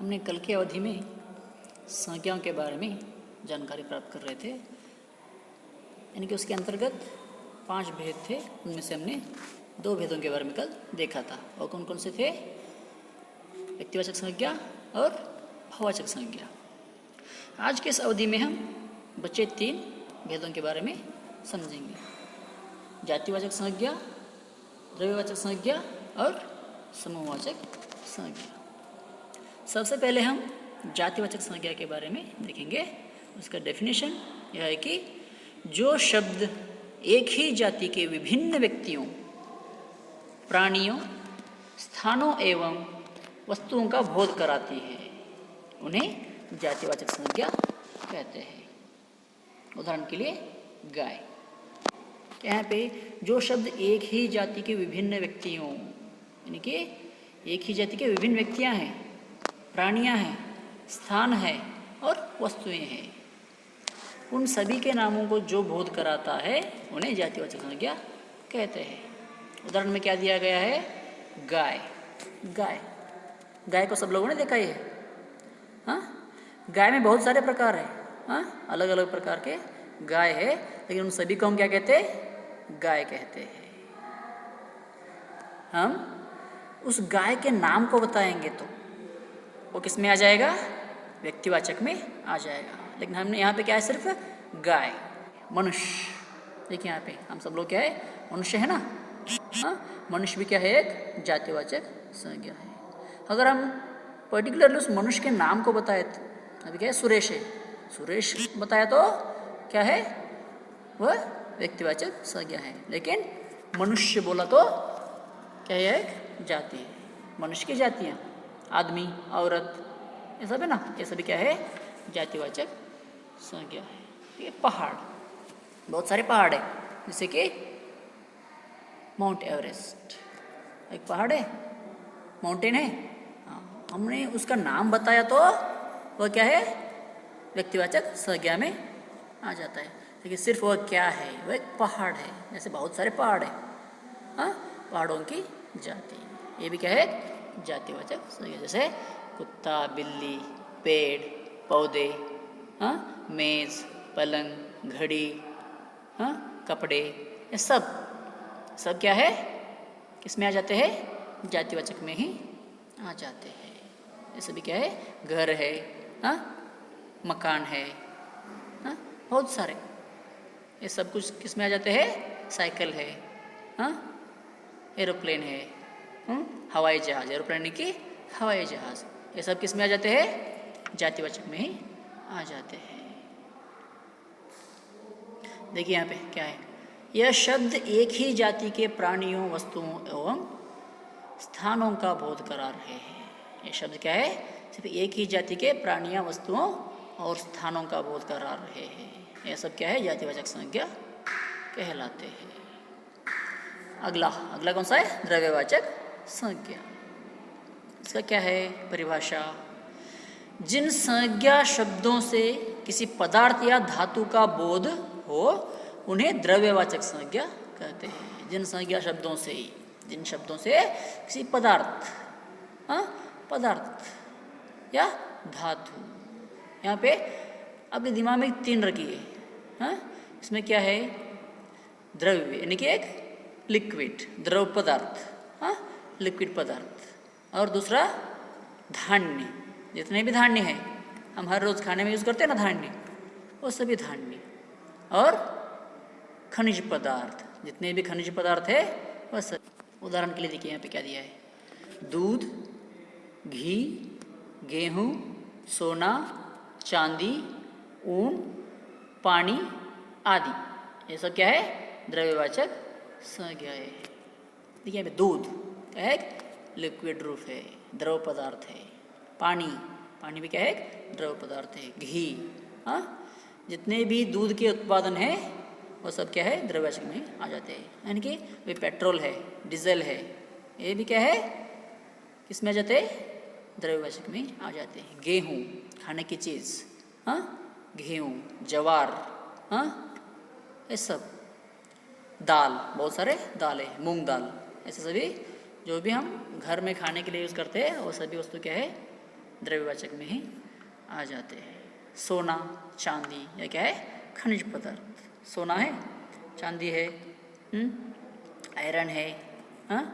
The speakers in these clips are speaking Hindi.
हमने कल की अवधि में संज्ञाओं के बारे में जानकारी प्राप्त कर रहे थे, यानी कि उसके अंतर्गत 5 भेद थे। उनमें से हमने 2 भेदों के बारे में कल देखा था। और कौन कौन से थे? व्यक्तिवाचक संज्ञा और भाववाचक संज्ञा। आज के इस अवधि में हम बचे 3 भेदों के बारे में समझेंगे: जातिवाचक संज्ञा, द्रव्यवाचक संज्ञा और समूहवाचक संज्ञा। सबसे पहले हम जातिवाचक संज्ञा के बारे में देखेंगे। उसका डेफिनेशन यह है कि जो शब्द एक ही जाति के विभिन्न व्यक्तियों, प्राणियों, स्थानों एवं वस्तुओं का बोध कराती है, उन्हें जातिवाचक संज्ञा कहते हैं। उदाहरण के लिए गाय। यहाँ पे जो शब्द एक ही जाति के विभिन्न व्यक्तियों, यानी कि एक ही जाति के विभिन्न व्यक्तियाँ हैं, प्राणियाँ हैं, स्थान है और वस्तुएं हैं, उन सभी के नामों को जो बोध कराता है उन्हें जातिवाचक संज्ञा कहते हैं। उदाहरण में क्या दिया गया है? गाय। गाय गाय को सब लोगों ने देखा ही है। हाँ, गाय में बहुत सारे प्रकार है। हाँ, अलग अलग प्रकार के गाय है, लेकिन उन सभी को हम क्या कहते हैं? गाय कहते हैं। हम उस गाय के नाम को बताएंगे तो वो किस में आ जाएगा? व्यक्तिवाचक में आ जाएगा। लेकिन हमने यहाँ पे क्या है? सिर्फ गाय। मनुष्य। देखिए यहाँ पे हम सब लोग क्या है? मनुष्य है ना। हाँ, मनुष्य भी क्या है? एक जातिवाचक संज्ञा है। अगर हम पर्टिकुलरली उस मनुष्य के नाम को बताए, अभी क्या है? सुरेश है। सुरेश बताया तो क्या है? वह व्यक्तिवाचक संज्ञा है। लेकिन मनुष्य बोला तो क्या है? एक जाति है। मनुष्य की जातियाँ, आदमी, औरत, ये सब है ना, ये सभी क्या है? जातिवाचक संज्ञा है। ये पहाड़, बहुत सारे पहाड़ है, जैसे कि माउंट एवरेस्ट एक पहाड़ है, माउंटेन है। हाँ, हमने उसका नाम बताया तो वह क्या है? व्यक्तिवाचक संज्ञा में आ जाता है। लेकिन सिर्फ वह क्या है? वह एक पहाड़ है। जैसे बहुत सारे पहाड़ है। हाँ, पहाड़ों की जाति, ये भी क्या है? जातिवाचक संज्ञा। जैसे कुत्ता, बिल्ली, पेड़, पौधे, हाँ, मेज, पलंग, घड़ी, हाँ, कपड़े, ये सब क्या है? किसमें आ जाते हैं? जातिवाचक में ही आ जाते हैं। ये सभी क्या है? घर है, हाँ, मकान है, हाँ, बहुत सारे, ये सब कुछ किसमें आ जाते हैं? साइकिल है, हाँ, एरोप्लेन है, हवाई जहाज। एरोप्लेन की हवाई जहाज, ये सब किस में आ जाते हैं? जातिवाचक में ही आ जाते हैं। देखिए यहाँ पे क्या है? यह शब्द एक ही जाति के प्राणियों, वस्तुओं एवं स्थानों का बोध करा रहे हैं। यह शब्द क्या है? सिर्फ एक ही जाति के प्राणियों, वस्तुओं और स्थानों का बोध करा रहे हैं। यह सब क्या है? जातिवाचक संज्ञा कहलाते हैं। अगला कौन सा है? द्रव्यवाचक संज्ञा। इसका क्या है परिभाषा? जिन संज्ञा शब्दों से किसी पदार्थ या धातु का बोध हो उन्हें द्रव्यवाचक संज्ञा कहते हैं। जिन संज्ञा शब्दों से, जिन शब्दों से किसी पदार्थ, हाँ, पदार्थ या धातु, यहाँ पे अपने दिमाग में 3 रखिए। हाँ, इसमें क्या है? द्रव्य यानी कि एक लिक्विड, द्रव पदार्थ, हाँ, लिक्विड पदार्थ। और दूसरा धान्य, जितने भी धान्य हैं, हम हर रोज़ खाने में यूज़ करते हैं ना धान्य, वो सभी धान्य। और खनिज पदार्थ, जितने भी खनिज पदार्थ है वह सब। उदाहरण के लिए देखिए यहाँ पे क्या दिया है? दूध, घी, गेहूँ, सोना, चांदी, ऊन, पानी आदि, ये सब क्या है? द्रव्यवाचक संज्ञा है। देखिए यहाँ पे दूध क्या है? लिक्विड रूप है, द्रव पदार्थ है। पानी भी क्या है? द्रव पदार्थ है। घी, हाँ, जितने भी दूध के उत्पादन हैं वो सब क्या है? द्रव्यवाचक में आ जाते हैं। यानी कि वे पेट्रोल है, डीजल है, ये भी क्या है? किस में आ जाते हैं? द्रव्यवाचक में आ जाते हैं। गेहूँ, खाने की चीज़, हाँ, गेहूँ, ज्वार, हाँ, ये सब। दाल, बहुत सारे दाल है, मूंग दाल, ऐसे सभी जो भी हम घर में खाने के लिए यूज़ करते हैं वो सभी वस्तु क्या है? द्रव्यवाचक में ही आ जाते हैं। सोना, चांदी, यह क्या है? खनिज पदार्थ। सोना है, चांदी है, आयरन है, हाँ,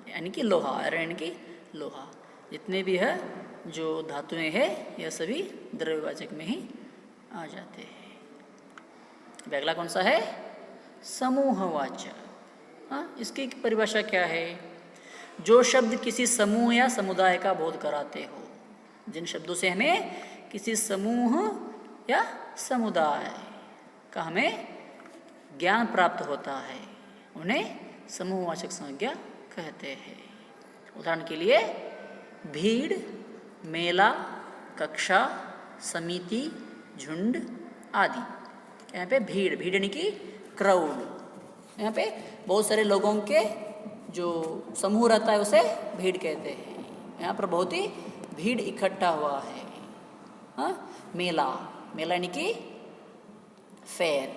यानी कि लोहा, आयरन यानी कि लोहा, जितने भी है जो धातुएं हैं यह सभी द्रव्यवाचक में ही आ जाते हैं। अगला कौन सा है? समूहवाचक। हाँ, इसकी परिभाषा क्या है? जो शब्द किसी समूह या समुदाय का बोध कराते हो। जिन शब्दों से हमें किसी समूह या समुदाय का हमें ज्ञान प्राप्त होता है, उन्हें समूहवाचक संज्ञा कहते हैं। उदाहरण के लिए भीड़, मेला, कक्षा, समिति, झुंड आदि। यहाँ पे भीड़, भीड़ यानी कि क्राउड, यहाँ पे बहुत सारे लोगों के जो समूह रहता है उसे भीड़ कहते हैं। यहाँ पर बहुत ही भीड़ इकट्ठा हुआ है। हाँ, मेला, मेला यानी कि फेयर,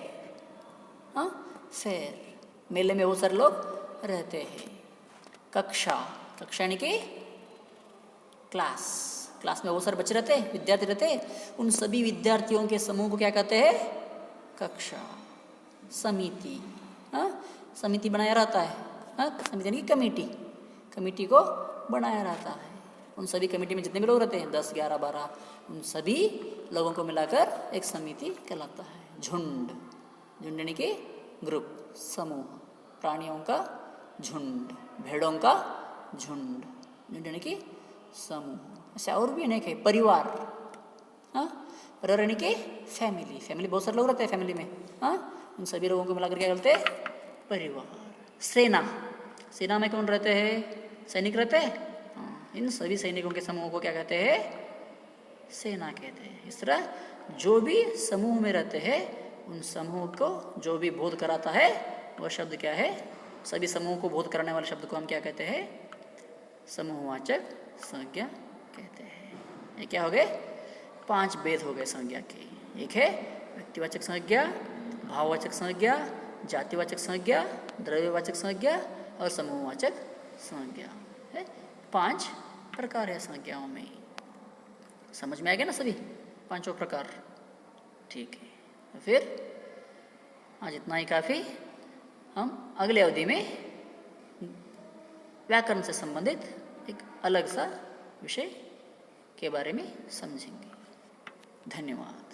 हाँ, फेयर, मेले में बहुत सारे लोग रहते हैं। कक्षा, कक्षा यानी कि क्लास, क्लास में बहुत सारे बच्चे रहते हैं, विद्यार्थी रहते हैं, उन सभी विद्यार्थियों के समूह को क्या कहते हैं? कक्षा। समिति, हाँ, समिति बनाया रहता है, हाँ, समिति यानी कि कमेटी, कमेटी को बनाया रहता है। उन सभी कमेटी में जितने भी लोग रहते हैं 10, 11, 12, उन सभी लोगों को मिलाकर एक समिति कहलाता है। झुंड, झुंड यानी कि ग्रुप, समूह, प्राणियों का झुंड, भेड़ों का झुंड, झुंड यानी कि समूह। ऐसे और भी अनेक है। परिवार, हाँ, परिवार यानी कि फैमिली, फैमिली बहुत सारे लोग रहते हैं फैमिली में, हाँ, उन सभी लोगों को मिलाकर क्या कहते हैं? परिवार। सेना, सेना में कौन रहते हैं? सैनिक रहते हैं, हाँ, इन सभी सैनिकों के समूह को क्या कहते हैं? सेना कहते हैं। इस तरह जो भी समूह में रहते हैं उन समूह को जो भी बोध कराता है वह शब्द क्या है? सभी समूह को बोध कराने वाले शब्द को हम क्या कहते हैं? समूहवाचक संज्ञा कहते हैं। ये क्या हो गए? 5 भेद हो गए संज्ञा के। एक है व्यक्तिवाचक संज्ञा, भाववाचक संज्ञा, जातिवाचक संज्ञा, द्रव्यवाचक संज्ञा और समूहवाचक संज्ञा है। 5 प्रकार है संज्ञाओं में। समझ में आ गया ना सभी 5 प्रकार? ठीक है, तो फिर आज इतना ही काफ़ी। हम अगले अवधि में व्याकरण से संबंधित एक अलग सा विषय के बारे में समझेंगे। धन्यवाद।